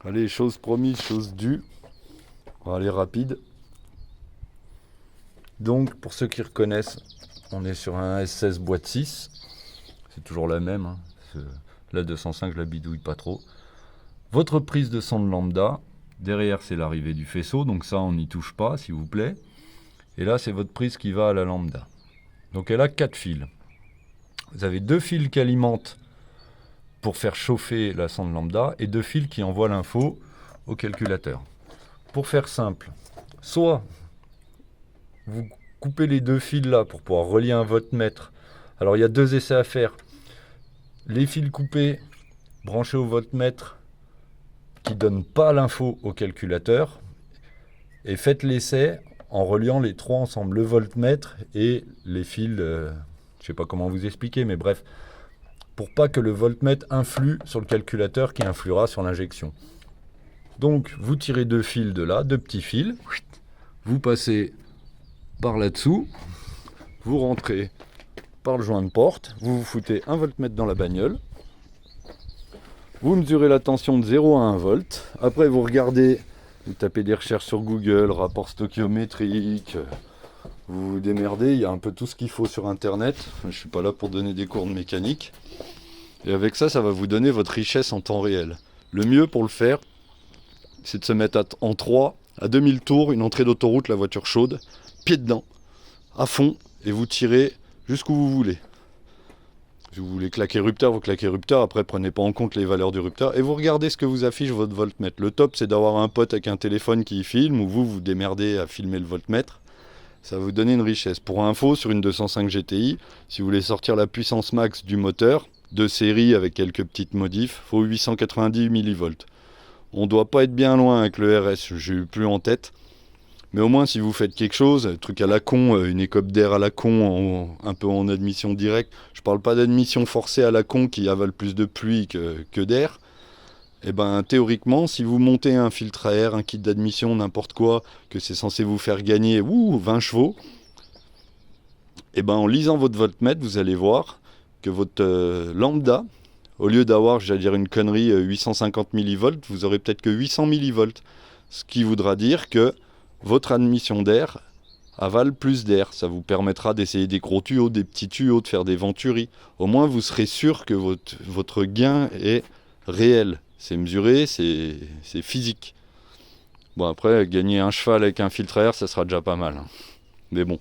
Allez, chose promise, chose due. On va aller rapide. Donc, pour ceux qui reconnaissent, on est sur un S16 boîte 6. C'est toujours la même. Hein. La 205, je la bidouille pas trop. Votre prise de sonde lambda. Derrière, c'est l'arrivée du faisceau. Donc ça, on n'y touche pas, s'il vous plaît. Et là, c'est votre prise qui va à la lambda. Donc elle a 4 fils. Vous avez 2 fils qui alimentent pour faire chauffer la sonde lambda et 2 fils qui envoient l'info au calculateur. Pour faire simple, soit vous coupez les 2 fils là pour pouvoir relier un voltmètre. Alors il y a 2 essais à faire. Les fils coupés, branchés au voltmètre, qui ne donnent pas l'info au calculateur. Et faites l'essai en reliant les 3 ensemble, le voltmètre et les fils, je ne sais pas comment vous expliquer, mais bref, pour pas que le voltmètre influe sur le calculateur qui influera sur l'injection. Donc vous tirez 2 fils de là, 2 petits fils, vous passez par là-dessous, vous rentrez par le joint de porte, vous vous foutez un voltmètre dans la bagnole, vous mesurez la tension de 0 à 1 volt, après vous regardez, vous tapez des recherches sur Google, rapport stoichiométrique, vous vous démerdez, il y a un peu tout ce qu'il faut sur internet, je ne suis pas là pour donner des cours de mécanique, et avec ça, ça va vous donner votre richesse en temps réel. Le mieux pour le faire, c'est de se mettre en 3, à 2000 tours, une entrée d'autoroute, la voiture chaude, pied dedans, à fond, et vous tirez jusqu'où vous voulez. Si vous voulez claquer rupteur, vous claquez rupteur, après prenez pas en compte les valeurs du rupteur, et vous regardez ce que vous affiche votre voltmètre. Le top, c'est d'avoir un pote avec un téléphone qui filme, ou vous démerdez à filmer le voltmètre. Ça va vous donner une richesse. Pour info, sur une 205 GTI, si vous voulez sortir la puissance max du moteur, de série avec quelques petites modifs, il faut 890 millivolts. On doit pas être bien loin avec le RS, j'ai eu plus en tête. Mais au moins, si vous faites quelque chose, un truc à la con, une écope d'air à la con, un peu en admission directe, je parle pas d'admission forcée à la con qui avale plus de pluie que d'air, et ben théoriquement, si vous montez un filtre à air, un kit d'admission, n'importe quoi, que c'est censé vous faire gagner 20 chevaux, et ben en lisant votre voltmètre, vous allez voir que votre lambda, au lieu d'avoir, j'allais dire une connerie, 850 millivolts, vous aurez peut-être que 800 millivolts. Ce qui voudra dire que votre admission d'air avale plus d'air. Ça vous permettra d'essayer des gros tuyaux, des petits tuyaux, de faire des venturis. Au moins, vous serez sûr que votre gain est réel. C'est mesuré, c'est physique. Bon, après, gagner un cheval avec un filtre à air, ça sera déjà pas mal. Hein. Mais bon,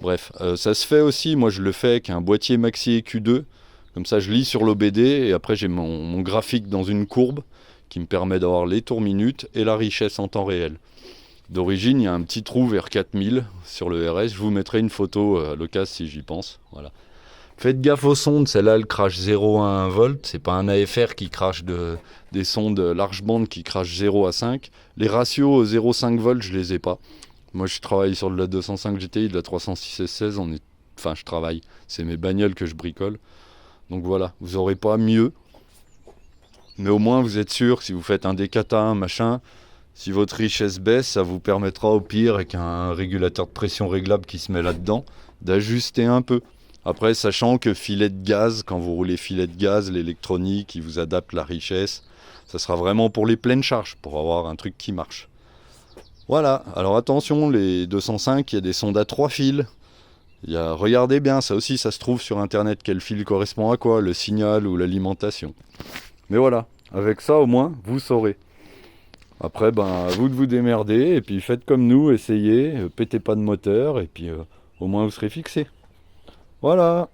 bref. Ça se fait aussi, moi je le fais avec un boîtier Maxi EQ2. Comme ça, je lis sur l'OBD et après j'ai mon graphique dans une courbe qui me permet d'avoir les tours minutes et la richesse en temps réel. D'origine, il y a un petit trou vers 4000 sur le RS. Je vous mettrai une photo à l'occasion si j'y pense. Voilà. Faites gaffe aux sondes, celle-là elle crache 0 à 1 volt. C'est pas un AFR qui crache des sondes large bande qui crache 0 à 5. Les ratios 0,5 volts, je les ai pas. Moi je travaille sur de la 205 GTI, de la 306 S16. Enfin, je travaille. C'est mes bagnoles que je bricole. Donc voilà, vous n'aurez pas mieux. Mais au moins vous êtes sûr, si vous faites un décata, un machin, si votre richesse baisse, ça vous permettra au pire, avec un régulateur de pression réglable qui se met là-dedans, d'ajuster un peu. Après, sachant que filet de gaz, quand vous roulez filet de gaz, l'électronique, qui vous adapte la richesse, ça sera vraiment pour les pleines charges, pour avoir un truc qui marche. Voilà, alors attention, les 205, il y a des sondes à 3 fils. Regardez bien, ça aussi, ça se trouve sur internet, quel fil correspond à quoi, le signal ou l'alimentation. Mais voilà, avec ça au moins, vous saurez. Après, à vous de vous démerder, et puis faites comme nous, essayez, pétez pas de moteur, et puis au moins vous serez fixé. Voilà.